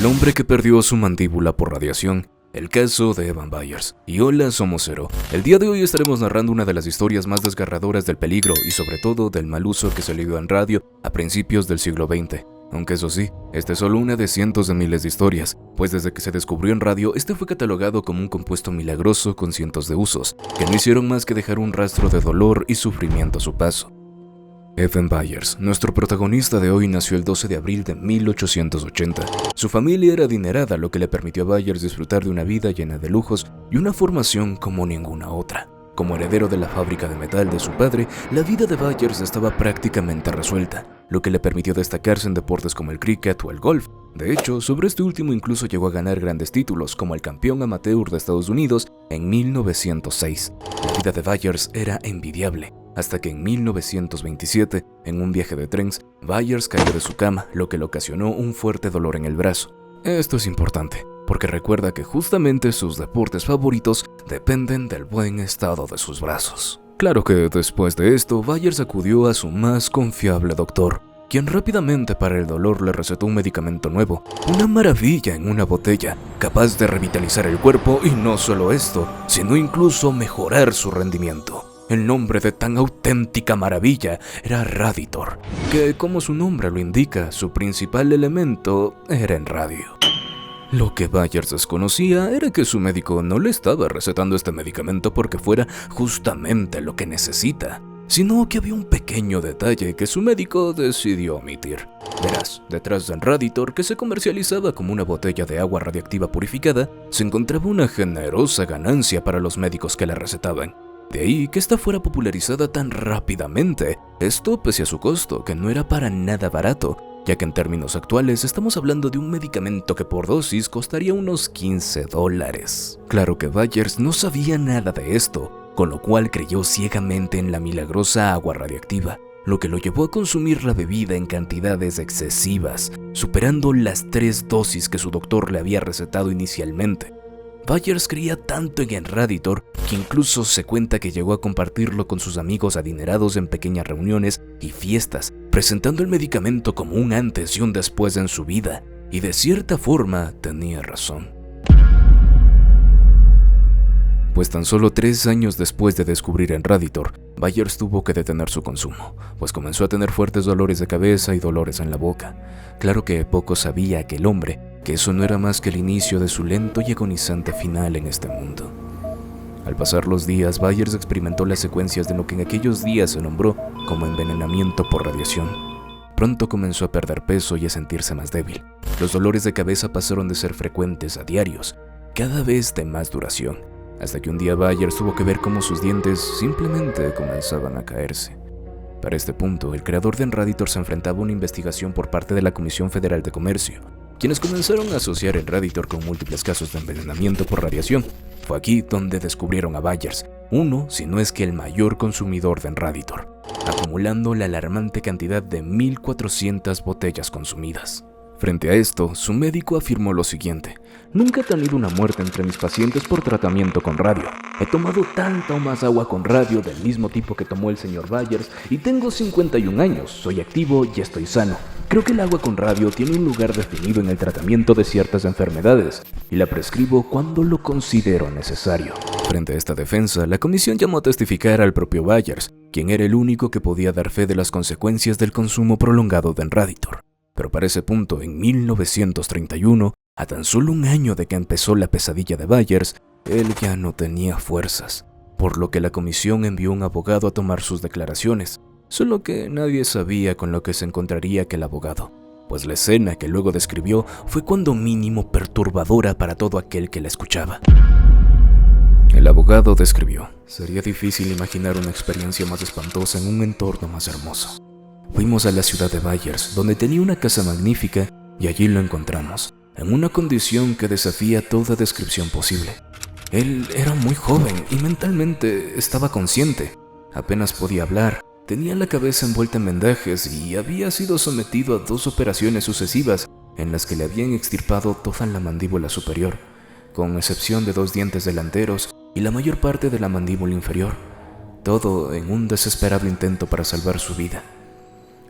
El hombre que perdió su mandíbula por radiación. El caso de Evan Byers. Y hola, somos Zero. El día de hoy estaremos narrando una de las historias más desgarradoras del peligro y sobre todo del mal uso que se le dio en radio a principios del siglo XX. Aunque eso sí, esta es solo una de cientos de miles de historias, pues desde que se descubrió en radio, este fue catalogado como un compuesto milagroso con cientos de usos, que no hicieron más que dejar un rastro de dolor y sufrimiento a su paso. Evan Byers, nuestro protagonista de hoy, nació el 12 de abril de 1880. Su familia era adinerada, lo que le permitió a Byers disfrutar de una vida llena de lujos y una formación como ninguna otra. Como heredero de la fábrica de metal de su padre, la vida de Byers estaba prácticamente resuelta, lo que le permitió destacarse en deportes como el cricket o el golf. De hecho, sobre este último incluso llegó a ganar grandes títulos, como el campeón amateur de Estados Unidos en 1906. La vida de Byers era envidiable, hasta que en 1927, en un viaje de trenes, Byers cayó de su cama, lo que le ocasionó un fuerte dolor en el brazo. Esto es importante, porque recuerda que justamente sus deportes favoritos dependen del buen estado de sus brazos. Claro que después de esto, Byers acudió a su más confiable doctor, quien rápidamente para el dolor le recetó un medicamento nuevo, una maravilla en una botella, capaz de revitalizar el cuerpo y no solo esto, sino incluso mejorar su rendimiento. El nombre de tan auténtica maravilla era Raditor, que como su nombre lo indica, su principal elemento era en radio. Lo que Byers desconocía era que su médico no le estaba recetando este medicamento porque fuera justamente lo que necesita, sino que había un pequeño detalle que su médico decidió omitir. Verás, detrás del Raditor, que se comercializaba como una botella de agua radiactiva purificada, se encontraba una generosa ganancia para los médicos que la recetaban. De ahí que esta fuera popularizada tan rápidamente, esto pese a su costo, que no era para nada barato, ya que en términos actuales estamos hablando de un medicamento que por dosis costaría unos $15. Claro que Byers no sabía nada de esto, con lo cual creyó ciegamente en la milagrosa agua radiactiva, lo que lo llevó a consumir la bebida en cantidades excesivas, superando las 3 dosis que su doctor le había recetado inicialmente. Byers creía tanto en el Raditor que incluso se cuenta que llegó a compartirlo con sus amigos adinerados en pequeñas reuniones y fiestas, presentando el medicamento como un antes y un después en su vida, y de cierta forma tenía razón. Pues tan solo 3 años después de descubrir el Raditor, Byers tuvo que detener su consumo, pues comenzó a tener fuertes dolores de cabeza y dolores en la boca. Claro que poco sabía aquel hombre que eso no era más que el inicio de su lento y agonizante final en este mundo. Al pasar los días, Byers experimentó las secuencias de lo que en aquellos días se nombró como envenenamiento por radiación. Pronto comenzó a perder peso y a sentirse más débil. Los dolores de cabeza pasaron de ser frecuentes a diarios, cada vez de más duración, hasta que un día Byers tuvo que ver cómo sus dientes simplemente comenzaban a caerse. Para este punto, el creador de Raditor se enfrentaba a una investigación por parte de la Comisión Federal de Comercio, quienes comenzaron a asociar el Raditor con múltiples casos de envenenamiento por radiación. Fue aquí donde descubrieron a Byers, uno, si no es que el mayor consumidor de Raditor, acumulando la alarmante cantidad de 1.400 botellas consumidas. Frente a esto, su médico afirmó lo siguiente: "Nunca he tenido una muerte entre mis pacientes por tratamiento con radio. He tomado tanta o más agua con radio del mismo tipo que tomó el señor Byers y tengo 51 años, soy activo y estoy sano. Creo que el agua con radio tiene un lugar definido en el tratamiento de ciertas enfermedades y la prescribo cuando lo considero necesario". Frente a esta defensa, la comisión llamó a testificar al propio Byers, quien era el único que podía dar fe de las consecuencias del consumo prolongado de Raditor. Pero para ese punto, en 1931, a tan solo un año de que empezó la pesadilla de Byers, él ya no tenía fuerzas, por lo que la comisión envió un abogado a tomar sus declaraciones, solo que nadie sabía con lo que se encontraría aquel abogado, pues la escena que luego describió fue cuando mínimo perturbadora para todo aquel que la escuchaba. El abogado describió: "Sería difícil imaginar una experiencia más espantosa en un entorno más hermoso. Fuimos a la ciudad de Byers, donde tenía una casa magnífica, y allí lo encontramos, en una condición que desafía toda descripción posible. Él era muy joven y mentalmente estaba consciente. Apenas podía hablar, tenía la cabeza envuelta en vendajes y había sido sometido a 2 operaciones sucesivas en las que le habían extirpado toda la mandíbula superior, con excepción de 2 dientes delanteros y la mayor parte de la mandíbula inferior, todo en un desesperado intento para salvar su vida.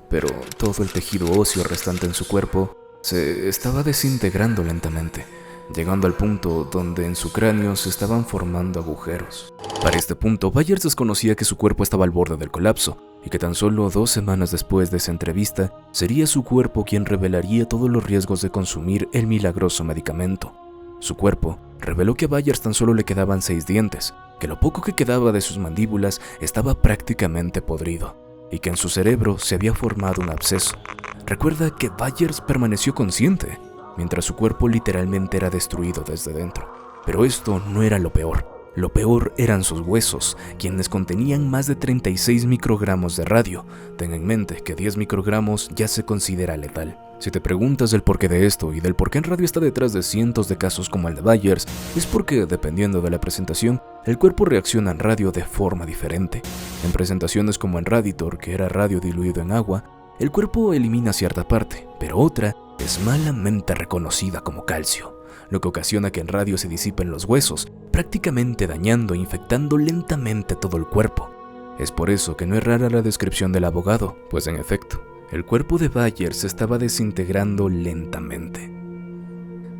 Pero todo el tejido óseo restante en su cuerpo se estaba desintegrando lentamente, llegando al punto donde en su cráneo se estaban formando agujeros. Para este punto, Byers desconocía que su cuerpo estaba al borde del colapso y que tan solo 2 semanas después de esa entrevista sería su cuerpo quien revelaría todos los riesgos de consumir el milagroso medicamento. Su cuerpo reveló que a Byers tan solo le quedaban 6 dientes, que lo poco que quedaba de sus mandíbulas estaba prácticamente podrido y que en su cerebro se había formado un absceso. Recuerda que Byers permaneció consciente, mientras su cuerpo literalmente era destruido desde dentro. Pero esto no era lo peor. Lo peor eran sus huesos, quienes contenían más de 36 microgramos de radio. Ten en mente que 10 microgramos ya se considera letal. Si te preguntas del porqué de esto y del por qué en radio está detrás de cientos de casos como el de Byers, es porque, dependiendo de la presentación, el cuerpo reacciona en radio de forma diferente. En presentaciones como en Raditor, que era radio diluido en agua, el cuerpo elimina cierta parte, pero otra es malamente reconocida como calcio, lo que ocasiona que en radio se disipen los huesos, prácticamente dañando e infectando lentamente todo el cuerpo. Es por eso que no es rara la descripción del abogado, pues en efecto, el cuerpo de Byers se estaba desintegrando lentamente.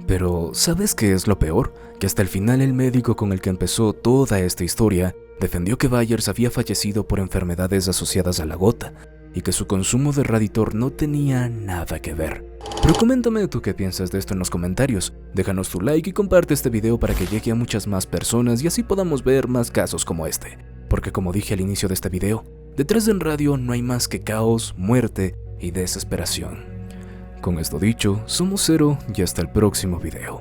Pero, ¿sabes qué es lo peor? Que hasta el final el médico con el que empezó toda esta historia defendió que Byers había fallecido por enfermedades asociadas a la gota y que su consumo de Raditor no tenía nada que ver. Pero coméntame tú qué piensas de esto en los comentarios, déjanos tu like y comparte este video para que llegue a muchas más personas y así podamos ver más casos como este. Porque como dije al inicio de este video, detrás de En Radio no hay más que caos, muerte y desesperación. Con esto dicho, somos Zero y hasta el próximo video.